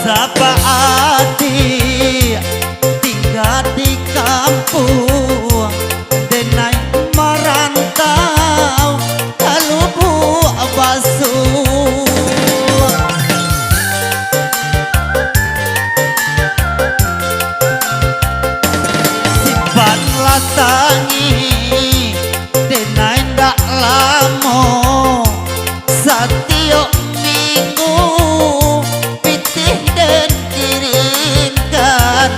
Sapa adi tinggal di kampung denai merantau kalubu basuh simpanlah tangi denai ndak lamo satio minggu pitih dan kirimkan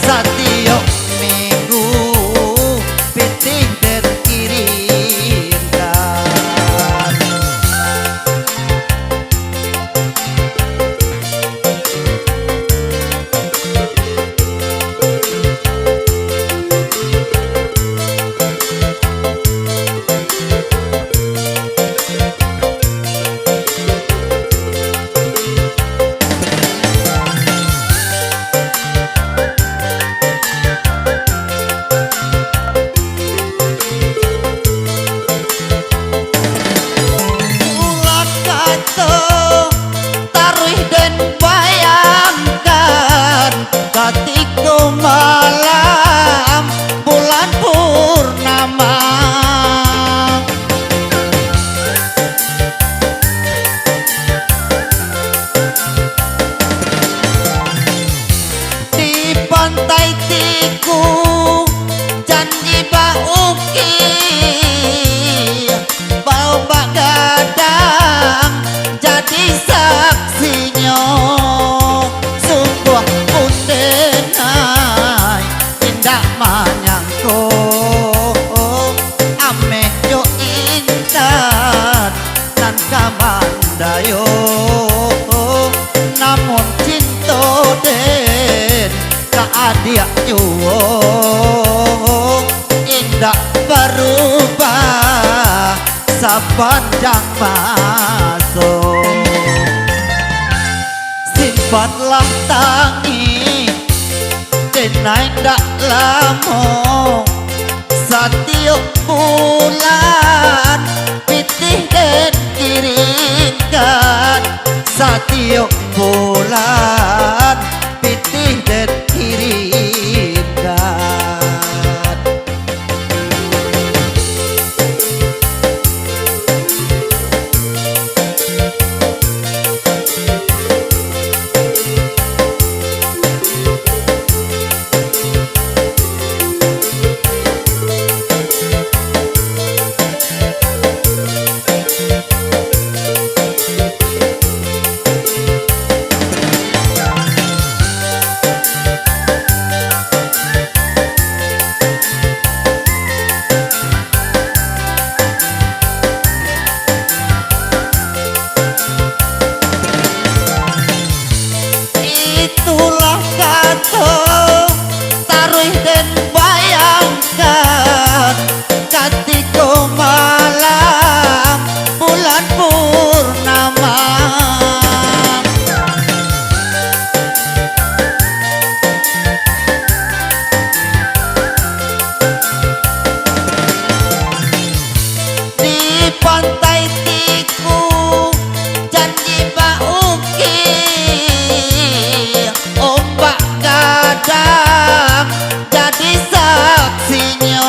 satio minggu pitih dan kirimkan ketika malam bulan purnama di pantai Tiku janji bauki bau bagadang jadi saksinya sungguh denai indah manyangko ameh yo intan nan kamandayo namun cinta den keadiak juwo indah berubah sepanjang masuk simpanlah tangi denai ndak lamo satio bulan pitih dan kirimkan satio bulan pitih dan kirimkan itulah kata taruh dan bayangkan ketika malam bulan purnama di pantai Tiku janji bauki ombak gadang jadi saksinya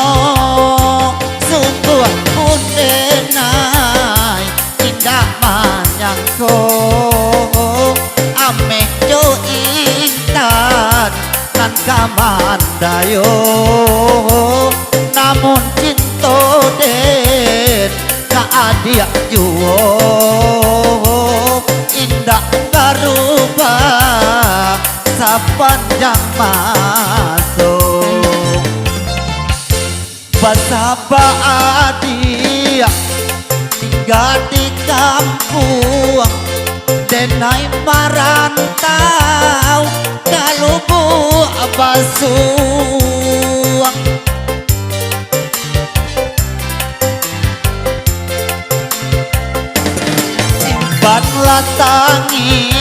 sungguh pun denai indah manyangko ameh jo intan nan kamandayo namun cinta den keadiak juwo indah berubah sepanjang masuk Basaba adia tinggal di kampung denai marantau kalubu basuh simpanlah tangi